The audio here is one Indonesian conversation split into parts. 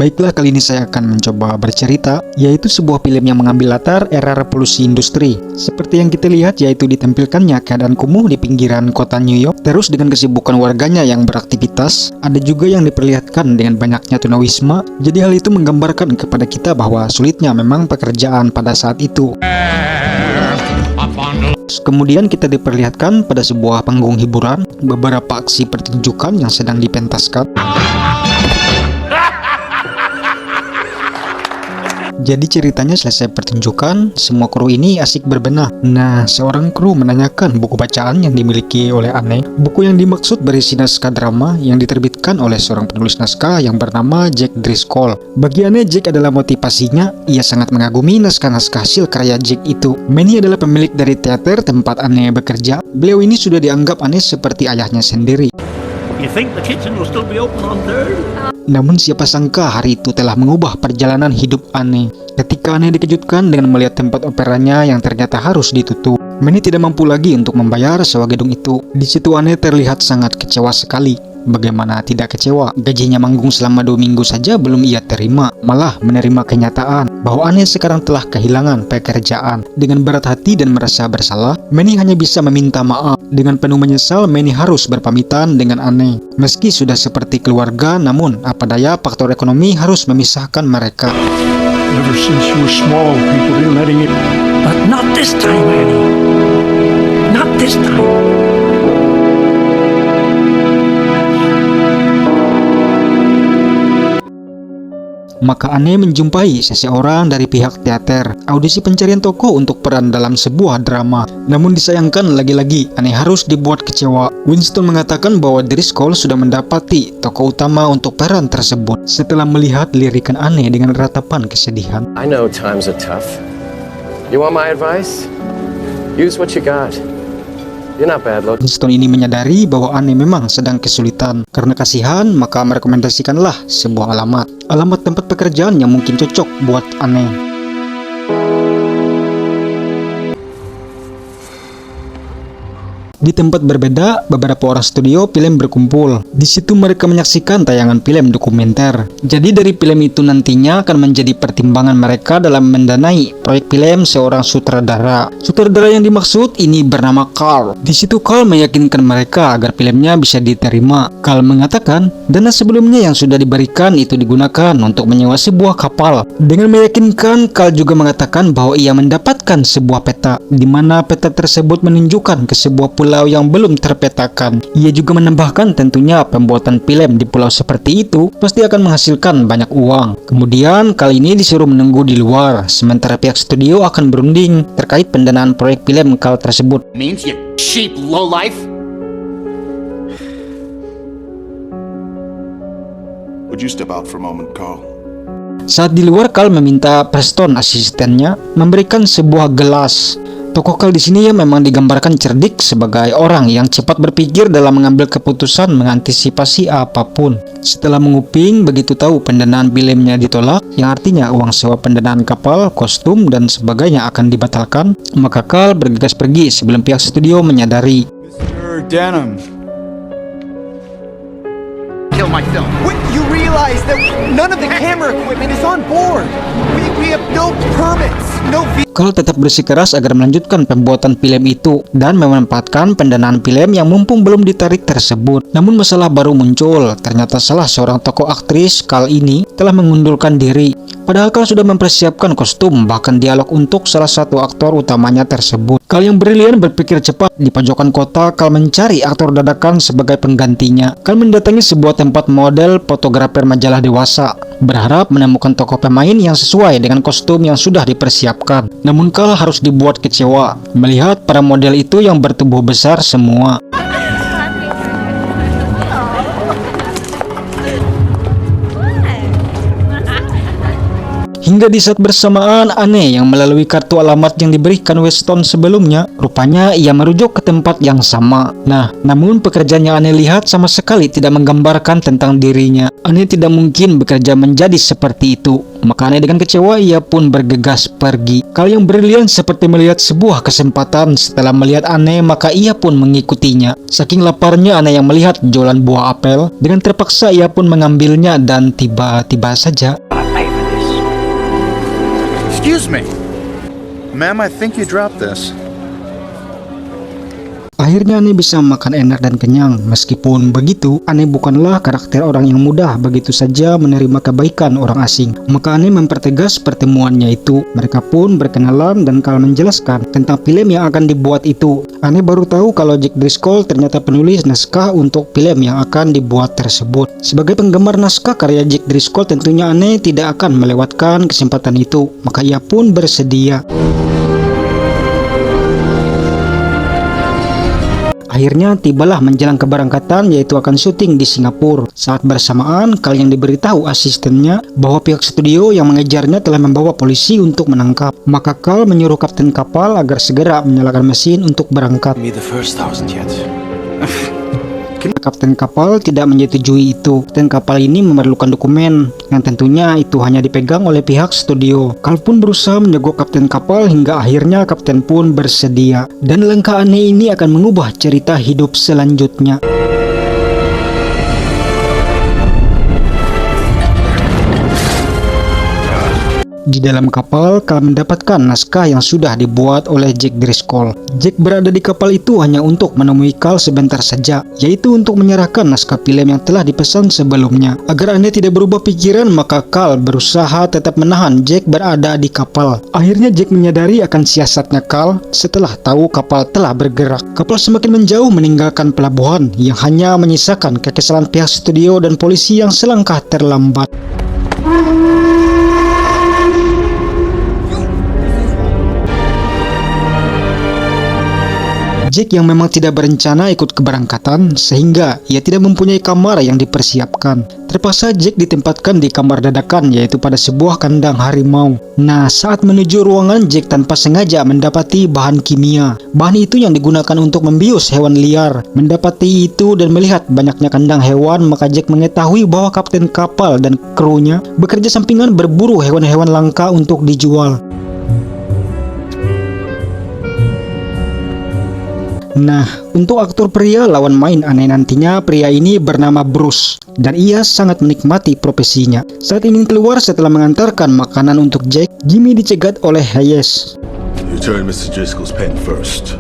Baiklah, kali ini saya akan mencoba bercerita, yaitu sebuah film yang mengambil latar era revolusi industri. Seperti yang kita lihat, yaitu ditampilkannya keadaan kumuh di pinggiran kota New York, terus dengan kesibukan warganya yang beraktivitas. Ada juga yang diperlihatkan dengan banyaknya tunawisma. Jadi hal itu menggambarkan kepada kita bahwa sulitnya memang pekerjaan pada saat itu. Kemudian kita diperlihatkan pada sebuah panggung hiburan, beberapa aksi pertunjukan yang sedang dipentaskan. Jadi ceritanya selesai pertunjukan, semua kru ini asik berbenah. Nah, seorang kru menanyakan buku bacaan yang dimiliki oleh Anne. Buku yang dimaksud berisi naskah drama yang diterbitkan oleh seorang penulis naskah yang bernama Jack Driscoll. Bagi Anne, Jack adalah motivasinya. Ia sangat mengagumi naskah-naskah hasil karya Jack itu. Manny adalah pemilik dari teater tempat Anne bekerja. Beliau ini sudah dianggap Anne seperti ayahnya sendiri. You think the kitchen will still be open on third? Namun siapa sangka hari itu telah mengubah perjalanan hidup Anne. Ketika Anne dikejutkan dengan melihat tempat operanya yang ternyata harus ditutup. Manny tidak mampu lagi untuk membayar sewa gedung itu. Di situ Anne terlihat sangat kecewa sekali. Bagaimana tidak kecewa? Gajinya manggung selama 2 minggu saja belum ia terima. Malah menerima kenyataan bahwa Anne sekarang telah kehilangan pekerjaan. Dengan berat hati dan merasa bersalah, Manny hanya bisa meminta maaf. Dengan penuh menyesal, Manny harus berpamitan dengan Anne. Meski sudah seperti keluarga, namun apa daya faktor ekonomi harus memisahkan mereka. Ever since you were small, people been letting it. But not this time, Annie. Not this time. Maka Anne menjumpai seseorang dari pihak teater, audisi pencarian tokoh untuk peran dalam sebuah drama. Namun disayangkan lagi-lagi, Anne harus dibuat kecewa. Winston mengatakan bahwa Driscoll sudah mendapati tokoh utama untuk peran tersebut. Setelah melihat lirikan Anne dengan ratapan kesedihan. I know times are tough. You want my advice? Use what you got. You're not bad, Lord. Winston ini menyadari bahwa Anne memang sedang kesulitan. Karena kasihan, maka merekomendasikanlah sebuah alamat. Alamat tempat pekerjaan yang mungkin cocok buat Anne. Di tempat berbeda, beberapa orang studio film berkumpul. Di situ mereka menyaksikan tayangan film dokumenter. Jadi dari film itu nantinya akan menjadi pertimbangan mereka dalam mendanai proyek film seorang sutradara. Sutradara yang dimaksud ini bernama Carl. Di situ Carl meyakinkan mereka agar filmnya bisa diterima. Carl mengatakan, dana sebelumnya yang sudah diberikan itu digunakan untuk menyewa sebuah kapal. Dengan meyakinkan, Carl juga mengatakan bahwa ia mendapatkan sebuah peta, di mana peta tersebut menunjukkan ke sebuah pulau yang belum terpetakan. Ia juga menambahkan tentunya pembuatan film di pulau seperti itu pasti akan menghasilkan banyak uang. Kemudian kali ini disuruh menunggu di luar, sementara pihak studio akan berunding terkait pendanaan proyek film Carl tersebut. Means you cheap lowlife. Would you step out for a moment, Carl? Saat di luar, Carl meminta Preston, asistennya, memberikan sebuah gelas. Tokoh Carl di sini ya memang digambarkan cerdik sebagai orang yang cepat berpikir dalam mengambil keputusan mengantisipasi apapun. Setelah menguping, begitu tahu pendanaan filmnya ditolak, yang artinya uang sewa pendanaan kapal, kostum, dan sebagainya akan dibatalkan, maka Carl bergegas pergi sebelum pihak studio menyadari. Mr. Denham. Kill my film. What, you realize that none of the camera equipment is on board. We have no permits, no Carl tetap bersikeras agar melanjutkan pembuatan film itu dan memanfaatkan pendanaan film yang mumpung belum ditarik tersebut. Namun masalah baru muncul. Ternyata salah seorang tokoh aktris Carl ini telah mengundurkan diri. Padahal Carl sudah mempersiapkan kostum, bahkan dialog untuk salah satu aktor utamanya tersebut. Carl yang brilian berpikir cepat. Di pojokan kota, Carl mencari aktor dadakan sebagai penggantinya. Carl mendatangi sebuah tempat model fotografer majalah dewasa, berharap menemukan tokoh pemain yang sesuai dengan kostum yang sudah dipersiapkan. Namun Carl harus dibuat kecewa melihat para model itu yang bertubuh besar semua. Hingga di saat bersamaan, Anne yang melalui kartu alamat yang diberikan Weston sebelumnya, rupanya ia merujuk ke tempat yang sama. Nah, namun pekerjaan yang Anne lihat sama sekali tidak menggambarkan tentang dirinya. Anne tidak mungkin bekerja menjadi seperti itu. Maka Anne dengan kecewa ia pun bergegas pergi. Kal yang brilian seperti melihat sebuah kesempatan. Setelah melihat Anne, maka ia pun mengikutinya. Saking laparnya Anne yang melihat jualan buah apel, dengan terpaksa ia pun mengambilnya dan tiba-tiba saja Excuse me. Ma'am, I think you dropped this. akhirnya Anne bisa makan enak dan kenyang. Meskipun begitu, Anne bukanlah karakter orang yang mudah begitu saja menerima kebaikan orang asing. Maka Anne mempertegas pertemuannya itu. Mereka pun berkenalan dan Kal menjelaskan tentang film yang akan dibuat itu. Anne baru tahu kalau Jack Driscoll ternyata penulis naskah untuk film yang akan dibuat tersebut. Sebagai penggemar naskah karya Jack Driscoll, tentunya Anne tidak akan melewatkan kesempatan itu. Maka ia pun bersedia. Akhirnya tibalah menjelang keberangkatan, yaitu akan syuting di Singapura. Saat bersamaan, Kal yang diberitahu asistennya bahwa pihak studio yang mengejarnya telah membawa polisi untuk menangkap. Maka Kal menyuruh kapten kapal agar segera menyalakan mesin untuk berangkat. Me the first 1,000 yet. Kapten kapal tidak menyetujui itu. Kapten kapal ini memerlukan dokumen yang tentunya itu hanya dipegang oleh pihak studio. Kal pun berusaha menyogok kapten kapal hingga akhirnya kapten pun bersedia. Dan langkah Anne ini akan mengubah cerita hidup selanjutnya. Di dalam kapal, Kal mendapatkan naskah yang sudah dibuat oleh Jack Driscoll. Jack berada di kapal itu hanya untuk menemui Kal sebentar saja, yaitu untuk menyerahkan naskah film yang telah dipesan sebelumnya. Agar Anne tidak berubah pikiran, maka Kal berusaha tetap menahan Jack berada di kapal. Akhirnya Jack menyadari akan siasatnya Kal setelah tahu kapal telah bergerak. Kapal semakin menjauh meninggalkan pelabuhan yang hanya menyisakan kekesalan pihak studio dan polisi yang selangkah terlambat. Jack yang memang tidak berencana ikut keberangkatan sehingga ia tidak mempunyai kamar yang dipersiapkan. Terpaksa Jack ditempatkan di kamar dadakan, yaitu pada sebuah kandang harimau. Nah, saat menuju ruangan, Jack tanpa sengaja mendapati bahan kimia. Bahan itu yang digunakan untuk membius hewan liar. Mendapati itu dan melihat banyaknya kandang hewan, maka Jack mengetahui bahwa kapten kapal dan krunya bekerja sampingan berburu hewan-hewan langka untuk dijual. Nah, untuk aktor pria lawan main Anne nantinya, pria ini bernama Bruce dan ia sangat menikmati profesinya. Saat ingin keluar setelah mengantarkan makanan untuk Jack, Jimmy dicegat oleh Hayes. Return Mr. Driscoll's pen first.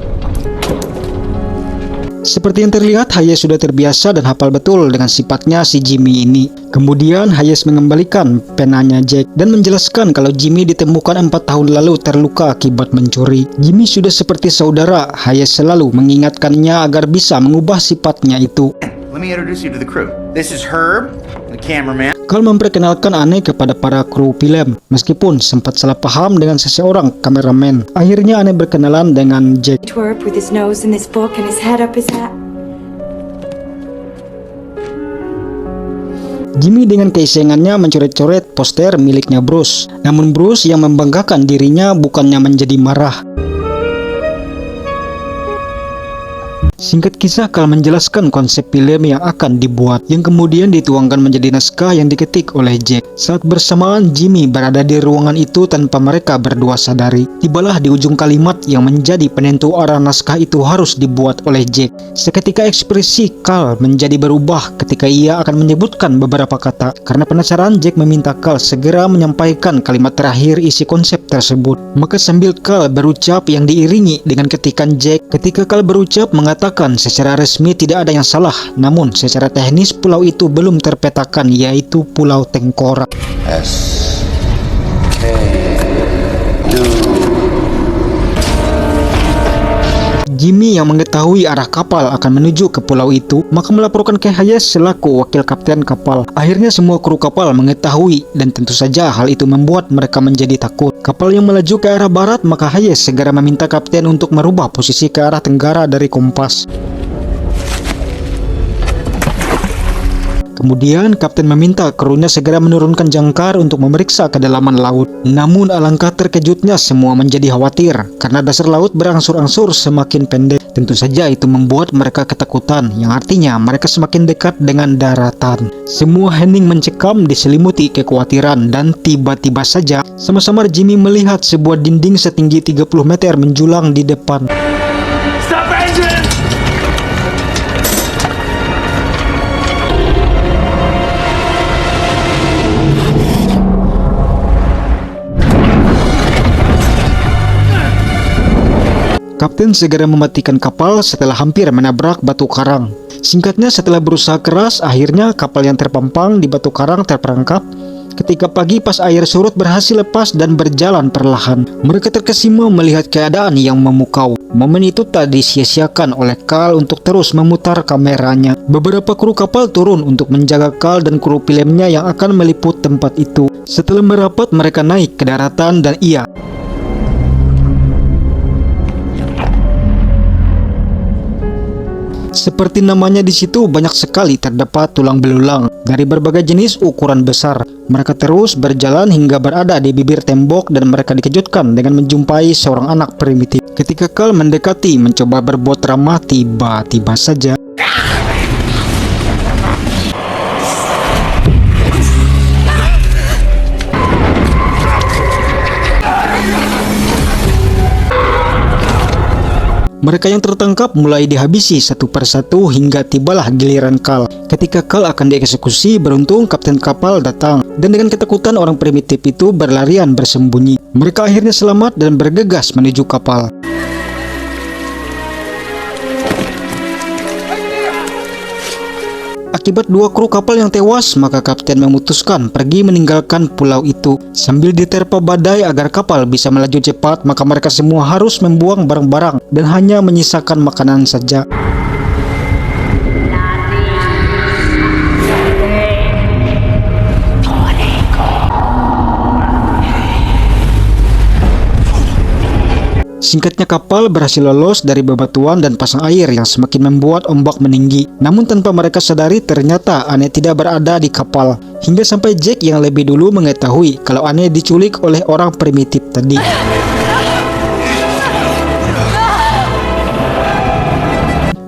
Seperti yang terlihat, Hayes sudah terbiasa dan hafal betul dengan sifatnya si Jimmy ini. Kemudian Hayes mengembalikan penanya Jack dan menjelaskan kalau Jimmy ditemukan 4 tahun lalu terluka akibat mencuri. Jimmy sudah seperti saudara. Hayes selalu mengingatkannya agar bisa mengubah sifatnya itu. Let me introduce you to the crew. This is Herb, the cameraman. Kal memperkenalkan Anne kepada para kru film, meskipun sempat salah paham dengan seseorang kameramen. Akhirnya Anne berkenalan dengan Jack. Twerp with his nose in his book and his head up his hat. Jimmy dengan keisengannya mencoret-coret poster miliknya Bruce. Namun Bruce yang membanggakan dirinya bukannya menjadi marah. Singkat kisah, Kal menjelaskan konsep film yang akan dibuat, yang kemudian dituangkan menjadi naskah yang diketik oleh Jack. Saat bersamaan Jimmy berada di ruangan itu tanpa mereka berdua sadari, tibalah di ujung kalimat yang menjadi penentu arah naskah itu harus dibuat oleh Jack. Seketika ekspresi Kal menjadi berubah ketika ia akan menyebutkan beberapa kata. Karena penasaran, Jack meminta Kal segera menyampaikan kalimat terakhir isi konsep tersebut. Maka sambil Kal berucap yang diiringi dengan ketikan Jack, ketika Kal berucap mengatakan secara resmi tidak ada yang salah, namun secara teknis pulau itu belum terpetakan, yaitu Pulau Tengkorak. Jimmy yang mengetahui arah kapal akan menuju ke pulau itu, maka melaporkan ke Hayes selaku wakil kapten kapal. Akhirnya semua kru kapal mengetahui dan tentu saja hal itu membuat mereka menjadi takut. Kapal yang melaju ke arah barat, maka Hayes segera meminta kapten untuk merubah posisi ke arah tenggara dari kompas. Kemudian kapten meminta krunya segera menurunkan jangkar untuk memeriksa kedalaman laut. Namun alangkah terkejutnya semua menjadi khawatir karena dasar laut berangsur-angsur semakin pendek. Tentu saja itu membuat mereka ketakutan, yang artinya mereka semakin dekat dengan daratan. Semua hening mencekam diselimuti kekhawatiran dan tiba-tiba saja sama-sama Jimmy melihat sebuah dinding setinggi 30 meter menjulang di depan. Stop engine! Kapten segera mematikan kapal setelah hampir menabrak batu karang. Singkatnya, setelah berusaha keras, akhirnya kapal yang terpampang di batu karang terperangkap. Ketika pagi pas air surut berhasil lepas dan berjalan perlahan. Mereka terkesima melihat keadaan yang memukau. Momen itu tak disia-siakan oleh Carl untuk terus memutar kameranya. Beberapa kru kapal turun untuk menjaga Carl dan kru filmnya yang akan meliput tempat itu. Setelah merapat, mereka naik ke daratan dan seperti namanya di situ, banyak sekali terdapat tulang belulang dari berbagai jenis ukuran besar. Mereka terus berjalan hingga berada di bibir tembok dan mereka dikejutkan dengan menjumpai seorang anak primitif. Ketika Carl mendekati mencoba berbuat ramah, tiba-tiba saja mereka yang tertangkap mulai dihabisi satu persatu hingga tibalah giliran Carl. Ketika Carl akan dieksekusi, beruntung kapten kapal datang dan dengan ketakutan orang primitif itu berlarian bersembunyi. Mereka akhirnya selamat dan bergegas menuju kapal. Akibat dua kru kapal yang tewas, maka kapten memutuskan pergi meninggalkan pulau itu. Sambil diterpa badai agar kapal bisa melaju cepat, maka mereka semua harus membuang barang-barang dan hanya menyisakan makanan saja. Singkatnya, kapal berhasil lolos dari bebatuan dan pasang air yang semakin membuat ombak meninggi. Namun tanpa mereka sadari, ternyata Anne tidak berada di kapal. Hingga sampai Jack yang lebih dulu mengetahui kalau Anne diculik oleh orang primitif tadi.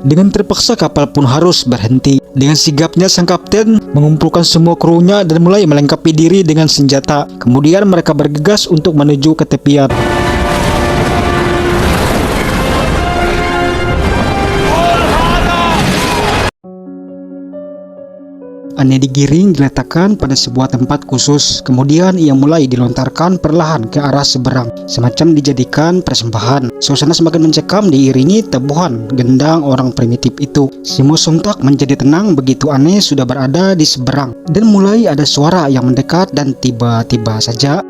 Dengan terpaksa kapal pun harus berhenti. Dengan sigapnya sang kapten mengumpulkan semua krunya dan mulai melengkapi diri dengan senjata. Kemudian mereka bergegas untuk menuju ke tepian. Anne digiring diletakkan pada sebuah tempat khusus. Kemudian ia mulai dilontarkan perlahan ke arah seberang, semacam dijadikan persembahan. Suasana semakin mencekam diiringi tebuhan gendang orang primitif itu. Semua sontak menjadi tenang begitu Anne sudah berada di seberang. Dan mulai ada suara yang mendekat dan tiba-tiba saja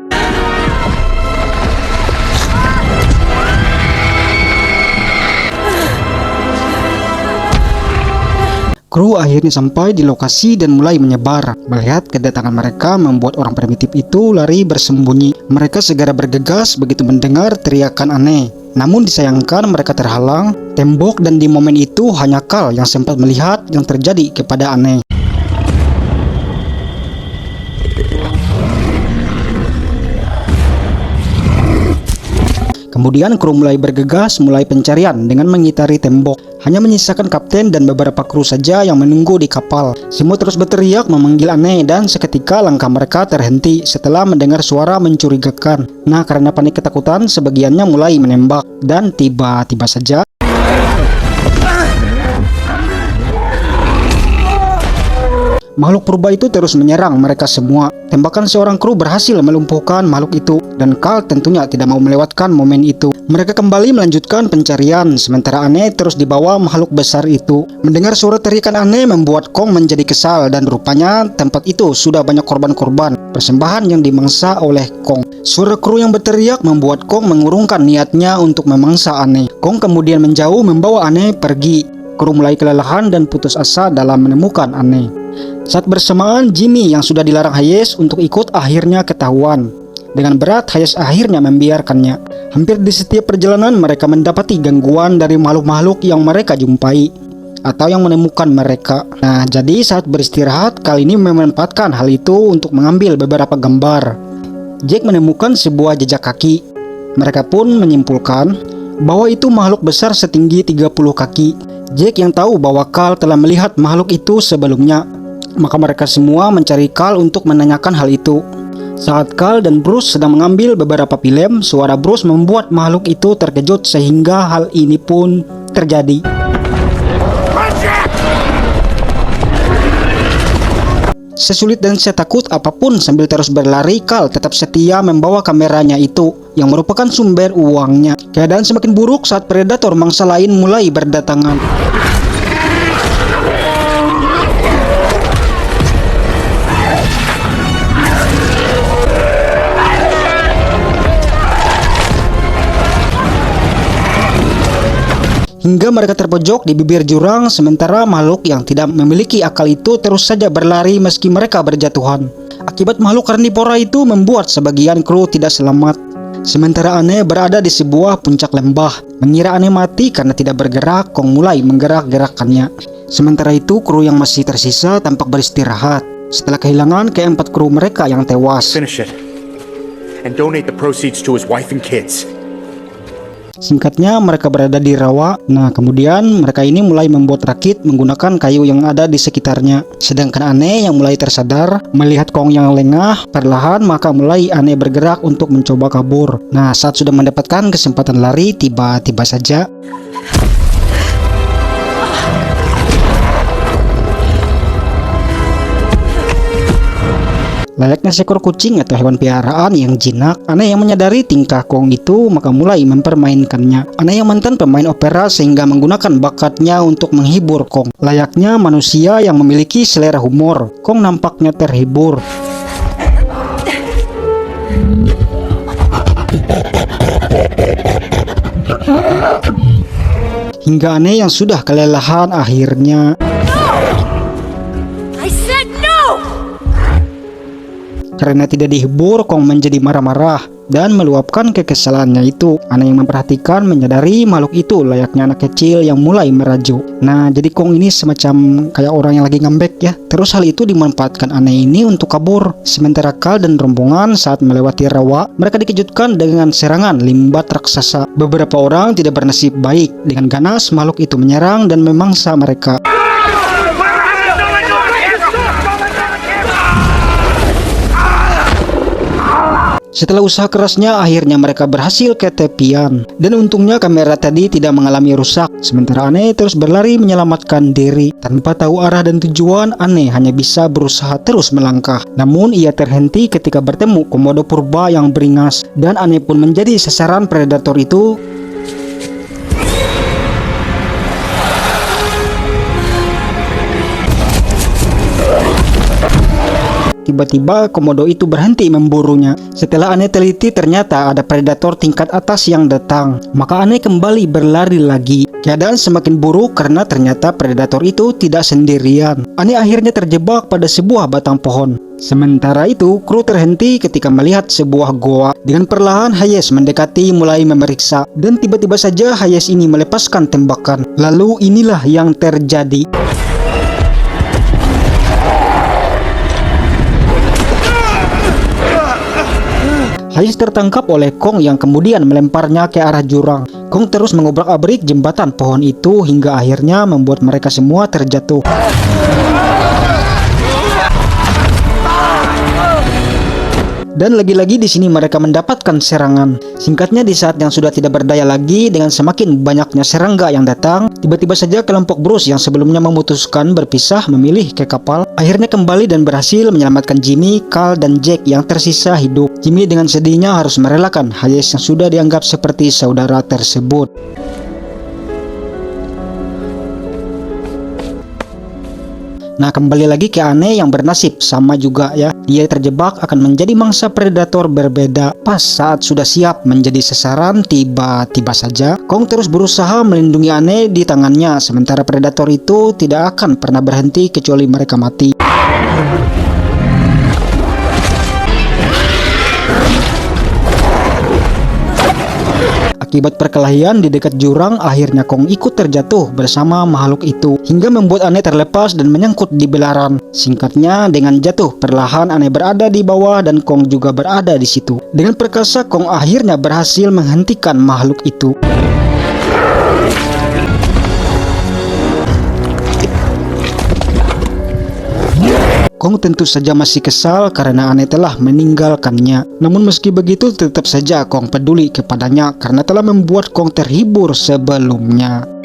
kru akhirnya sampai di lokasi dan mulai menyebar. Melihat kedatangan mereka membuat orang primitif itu lari bersembunyi. Mereka segera bergegas begitu mendengar teriakan Anne. Namun disayangkan mereka terhalang tembok dan di momen itu hanya Carl yang sempat melihat yang terjadi kepada Anne. Kemudian kru mulai bergegas mulai pencarian dengan mengitari tembok. Hanya menyisakan kapten dan beberapa kru saja yang menunggu di kapal. Semua terus berteriak memanggil Anne dan seketika langkah mereka terhenti setelah mendengar suara mencurigakan. Nah, karena panik ketakutan, sebagiannya mulai menembak dan tiba-tiba saja makhluk purba itu terus menyerang mereka semua. Tembakan seorang kru berhasil melumpuhkan makhluk itu dan Carl tentunya tidak mau melewatkan momen itu. Mereka kembali melanjutkan pencarian sementara Anne terus dibawa makhluk besar itu. Mendengar suara teriakan Anne membuat Kong menjadi kesal dan rupanya tempat itu sudah banyak korban-korban persembahan yang dimangsa oleh Kong. Suara kru yang berteriak membuat Kong mengurungkan niatnya untuk memangsa Anne. Kong kemudian menjauh membawa Anne pergi. Kru mulai kelelahan dan putus asa dalam menemukan Anne. Saat bersamaan, Jimmy yang sudah dilarang Hayes untuk ikut akhirnya ketahuan. Dengan berat, Hayes akhirnya membiarkannya. Hampir di setiap perjalanan mereka mendapati gangguan dari makhluk-makhluk yang mereka jumpai. atau yang menemukan mereka. Nah, jadi saat beristirahat, Carl ini memanfaatkan hal itu untuk mengambil beberapa gambar. Jack menemukan sebuah jejak kaki. Mereka pun menyimpulkan bahwa itu makhluk besar setinggi 30 kaki. Jack yang tahu bahwa Carl telah melihat makhluk itu sebelumnya, maka mereka semua mencari Carl untuk menanyakan hal itu. Saat Carl dan Bruce sedang mengambil beberapa film, suara Bruce membuat makhluk itu terkejut sehingga hal ini pun terjadi. Sesulit dan setakut apapun sambil terus berlari, Carl tetap setia membawa kameranya itu yang merupakan sumber uangnya. Keadaan semakin buruk saat predator mangsa lain mulai berdatangan. Hingga mereka terpojok di bibir jurang, sementara makhluk yang tidak memiliki akal itu terus saja berlari meski mereka berjatuhan. Akibat makhluk karnivora itu membuat sebagian kru tidak selamat. Sementara Anne berada di sebuah puncak lembah. Mengira Anne mati karena tidak bergerak, Kong mulai menggerak-gerakannya. Sementara itu kru yang masih tersisa tampak beristirahat setelah kehilangan keempat kru mereka yang tewas. Finish it. And donate the proceeds to his wife and kids. Singkatnya, mereka berada di rawa. Nah, kemudian mereka ini mulai membuat rakit menggunakan kayu yang ada di sekitarnya. Sedangkan Anne yang mulai tersadar melihat Kong yang lengah, perlahan maka mulai Anne bergerak untuk mencoba kabur. Nah, saat sudah mendapatkan kesempatan lari, tiba-tiba saja layaknya seekor kucing atau hewan piaraan yang jinak, Anne yang menyadari tingkah Kong itu maka mulai mempermainkannya. Anne yang mantan pemain opera sehingga menggunakan bakatnya untuk menghibur Kong. Layaknya manusia yang memiliki selera humor, Kong nampaknya terhibur. Hingga Anne yang sudah kelelahan akhirnya karena tidak dihibur, Kong menjadi marah-marah dan meluapkan kekesalannya itu. Anne yang memperhatikan menyadari makhluk itu layaknya anak kecil yang mulai merajuk. Nah, jadi Kong ini semacam kayak orang yang lagi ngambek ya. Terus hal itu dimanfaatkan Anne ini untuk kabur. Sementara Carl dan rombongan saat melewati rawa, mereka dikejutkan dengan serangan limbat raksasa. Beberapa orang tidak bernasib baik. Dengan ganas makhluk itu menyerang dan memangsa mereka. Setelah usaha kerasnya, akhirnya mereka berhasil ke tepian. Dan untungnya kamera tadi tidak mengalami rusak. Sementara Anne terus berlari menyelamatkan diri. Tanpa tahu arah dan tujuan, Anne hanya bisa berusaha terus melangkah. Namun ia terhenti ketika bertemu komodo purba yang beringas. Dan Anne pun menjadi sasaran predator itu. Tiba-tiba komodo itu berhenti memburunya. Setelah Anne teliti, ternyata ada predator tingkat atas yang datang. Maka Anne kembali berlari lagi. Keadaan semakin buruk karena ternyata predator itu tidak sendirian. Anne akhirnya terjebak pada sebuah batang pohon. Sementara itu, kru terhenti ketika melihat sebuah goa. Dengan perlahan Hayes mendekati mulai memeriksa. Dan tiba-tiba saja Hayes ini melepaskan tembakan. Lalu inilah yang terjadi. Hayes tertangkap oleh Kong yang kemudian melemparnya ke arah jurang. Kong terus mengobrak-abrik jembatan pohon itu hingga akhirnya membuat mereka semua terjatuh. Dan lagi-lagi di sini mereka mendapatkan serangan. Singkatnya, di saat yang sudah tidak berdaya lagi dengan semakin banyaknya serangga yang datang, tiba-tiba saja kelompok Bruce yang sebelumnya memutuskan berpisah memilih ke kapal, akhirnya kembali dan berhasil menyelamatkan Jimmy, Carl, dan Jack yang tersisa hidup. Jimmy dengan sedihnya harus merelakan Hayes yang sudah dianggap seperti saudara tersebut. Nah, kembali lagi ke Anne yang bernasib sama juga ya. Dia terjebak akan menjadi mangsa predator berbeda. Pas saat sudah siap menjadi sasaran, tiba-tiba saja Kong terus berusaha melindungi Anne di tangannya. Sementara predator itu tidak akan pernah berhenti kecuali mereka mati. Akibat perkelahian di dekat jurang, akhirnya Kong ikut terjatuh bersama makhluk itu hingga membuat Anne terlepas dan menyangkut di belaran. Singkatnya, dengan jatuh perlahan Anne berada di bawah dan Kong juga berada di situ. Dengan perkasa, Kong akhirnya berhasil menghentikan makhluk itu. Kong tentu saja masih kesal karena Anne telah meninggalkannya. Namun meski begitu tetap saja Kong peduli kepadanya karena telah membuat Kong terhibur sebelumnya.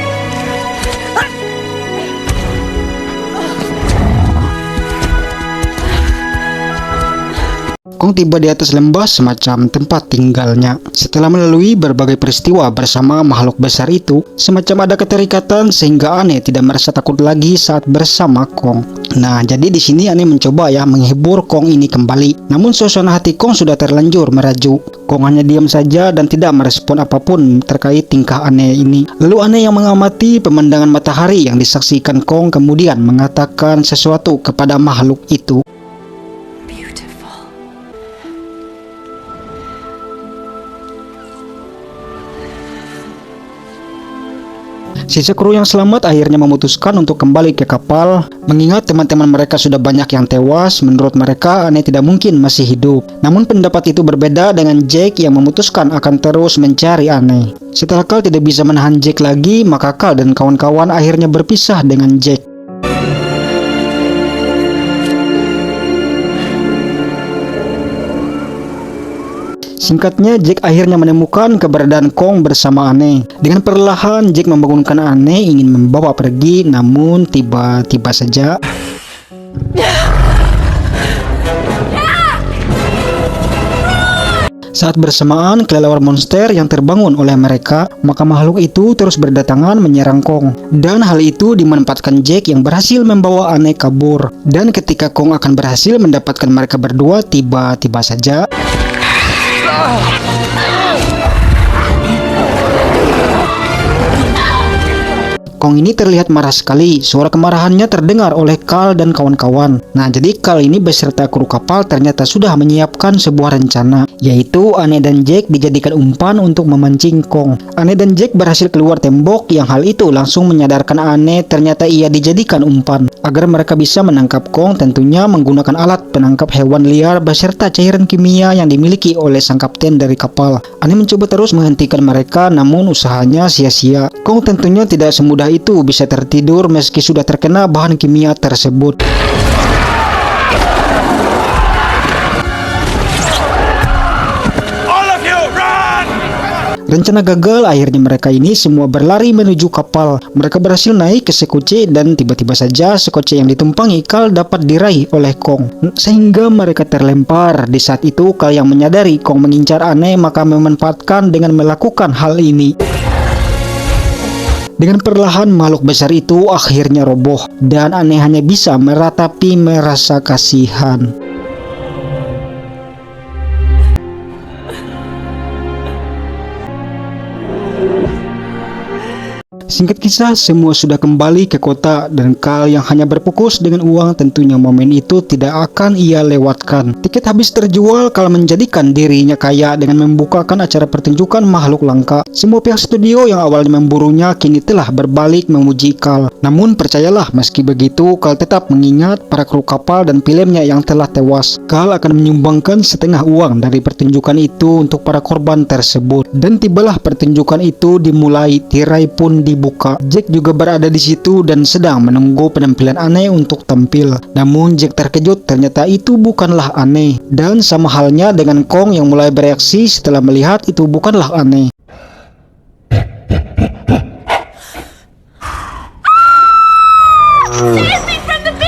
Kong tiba di atas lembah semacam tempat tinggalnya. Setelah melalui berbagai peristiwa bersama makhluk besar itu, semacam ada keterikatan sehingga Anne tidak merasa takut lagi saat bersama Kong. Nah, jadi di sini Anne mencoba menghibur Kong ini kembali. Namun suasana hati Kong sudah terlanjur merajuk. Kong hanya diam saja dan tidak merespon apapun terkait tingkah Anne ini. Lalu Anne yang mengamati pemandangan matahari yang disaksikan Kong kemudian mengatakan sesuatu kepada makhluk itu. Sisa kru yang selamat akhirnya memutuskan untuk kembali ke kapal. Mengingat teman-teman mereka sudah banyak yang tewas, menurut mereka Anne tidak mungkin masih hidup. Namun pendapat itu berbeda dengan Jack yang memutuskan akan terus mencari Anne. Setelah Carl tidak bisa menahan Jack lagi, maka Carl dan kawan-kawan akhirnya berpisah dengan Jack. Singkatnya, Jack akhirnya menemukan keberadaan Kong bersama Anne. Dengan perlahan, Jack membangunkan Anne ingin membawa pergi, namun tiba-tiba saja saat bersamaan kelelawar monster yang terbangun oleh mereka, maka makhluk itu terus berdatangan menyerang Kong. Dan hal itu dimanfaatkan Jack yang berhasil membawa Anne kabur. Dan ketika Kong akan berhasil mendapatkan mereka berdua, tiba-tiba saja Kong ini terlihat marah sekali. Suara kemarahannya terdengar oleh Carl dan kawan-kawan. Nah, jadi Carl ini beserta kru kapal ternyata sudah menyiapkan sebuah rencana, yaitu Anne dan Jack dijadikan umpan untuk memancing Kong. Anne dan Jack berhasil keluar tembok, yang hal itu langsung menyadarkan Anne ternyata ia dijadikan umpan. Agar mereka bisa menangkap Kong, tentunya menggunakan alat penangkap hewan liar beserta cairan kimia yang dimiliki oleh sang kapten dari kapal. Anne mencoba terus menghentikan mereka, namun usahanya sia-sia. Kong tentunya tidak semudah itu bisa tertidur meski sudah terkena bahan kimia tersebut. Rencana gagal, akhirnya mereka ini semua berlari menuju kapal. Mereka berhasil naik ke sekoci dan tiba-tiba saja sekoci yang ditumpangi Carl dapat diraih oleh Kong, sehingga mereka terlempar. Di saat itu Carl yang menyadari Kong mengincar Anne, maka memanfaatkan dengan melakukan hal ini. Dengan perlahan makhluk besar itu akhirnya roboh dan Anne hanya bisa meratapi merasa kasihan. Singkat kisah, semua sudah kembali ke kota dan Carl yang hanya berfokus dengan uang, tentunya momen itu tidak akan ia lewatkan. Tiket habis terjual, Carl menjadikan dirinya kaya dengan membukakan acara pertunjukan makhluk langka. Semua pihak studio yang awalnya memburunya kini telah berbalik memuji Carl. Namun percayalah, meski begitu Carl tetap mengingat para kru kapal dan filmnya yang telah tewas. Carl akan menyumbangkan setengah uang dari pertunjukan itu untuk para korban tersebut. Dan tibalah pertunjukan itu dimulai, tirai pun dibuka. Jack juga berada di situ dan sedang menunggu penampilan Anne untuk tampil. Namun Jack terkejut, ternyata itu bukanlah Anne. Dan sama halnya dengan Kong yang mulai bereaksi setelah melihat itu bukanlah Anne.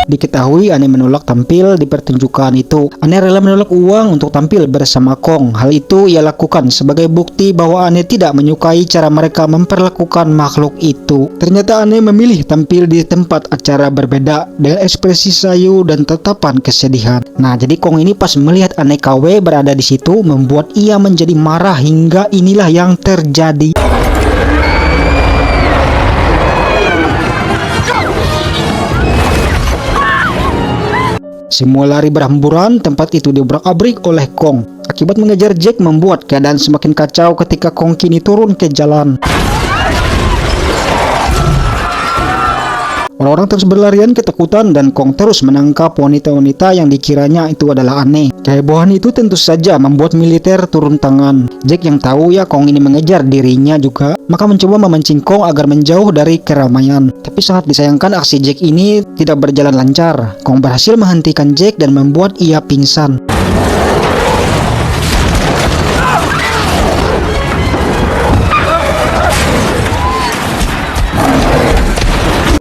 Diketahui Anne menolak tampil di pertunjukan itu. Anne rela menolak uang untuk tampil bersama Kong. Hal itu ia lakukan sebagai bukti bahwa Anne tidak menyukai cara mereka memperlakukan makhluk itu. Ternyata Anne memilih tampil di tempat acara berbeda dengan ekspresi sayu dan tatapan kesedihan. Nah, jadi Kong ini pas melihat Anne KW berada di situ membuat ia menjadi marah hingga inilah yang terjadi. Semua lari berhamburan, tempat itu diobrak-abrik oleh Kong. Akibat mengejar Jack membuat keadaan semakin kacau ketika Kong kini turun ke jalan. Orang-orang terus berlarian ketakutan dan Kong terus menangkap wanita-wanita yang dikiranya itu adalah aneh. Kehebohan itu tentu saja membuat militer turun tangan. Jack yang tahu ya Kong ini mengejar dirinya juga, maka mencoba memancing Kong agar menjauh dari keramaian. Tapi sangat disayangkan aksi Jack ini tidak berjalan lancar. Kong berhasil menghentikan Jack dan membuat ia pingsan.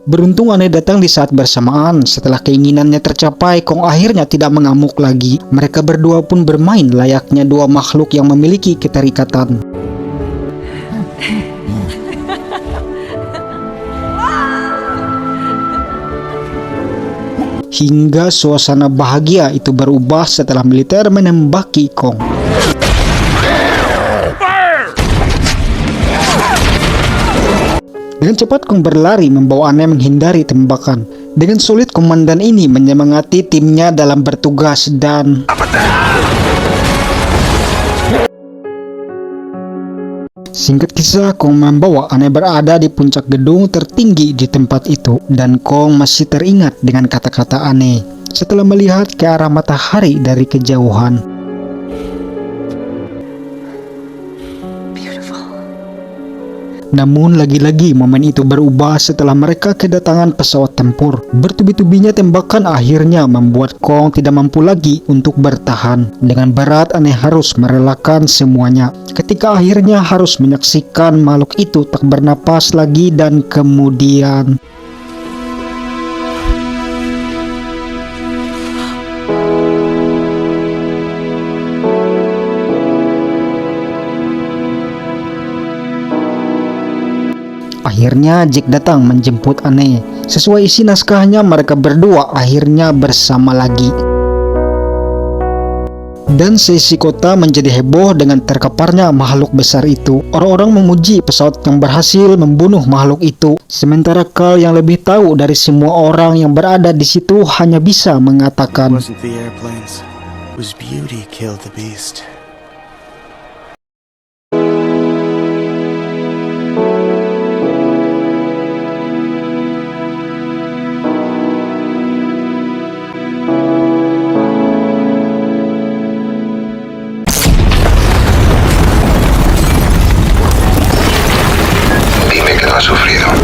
Beruntung aneh datang di saat bersamaan. Setelah keinginannya tercapai, Kong akhirnya tidak mengamuk lagi. Mereka berdua pun bermain layaknya dua makhluk yang memiliki keterikatan. Hingga suasana bahagia itu berubah setelah militer menembaki Kong. Dengan cepat Kong berlari membawa aneh menghindari tembakan. Dengan sulit komandan ini menyemangati timnya dalam bertugas dan singkat kisah, Kong membawa aneh berada di puncak gedung tertinggi di tempat itu dan Kong masih teringat dengan kata-kata aneh setelah melihat ke arah matahari dari kejauhan. Namun lagi-lagi momen itu berubah setelah mereka kedatangan pesawat tempur. Bertubi-tubinya tembakan akhirnya membuat Kong tidak mampu lagi untuk bertahan. Dengan berat aneh harus merelakan semuanya. Ketika akhirnya harus menyaksikan makhluk itu tak bernapas lagi dan kemudian akhirnya Jack datang menjemput aneh. Sesuai isi naskahnya, mereka berdua akhirnya bersama lagi. Dan seisi kota menjadi heboh dengan terkaparnya makhluk besar itu. Orang-orang memuji pesawat yang berhasil membunuh makhluk itu. Sementara Carl yang lebih tahu dari semua orang yang berada di situ hanya bisa mengatakan, Wasn't the airplanes. It was beauty killed the beast. Dime que no has sufrido.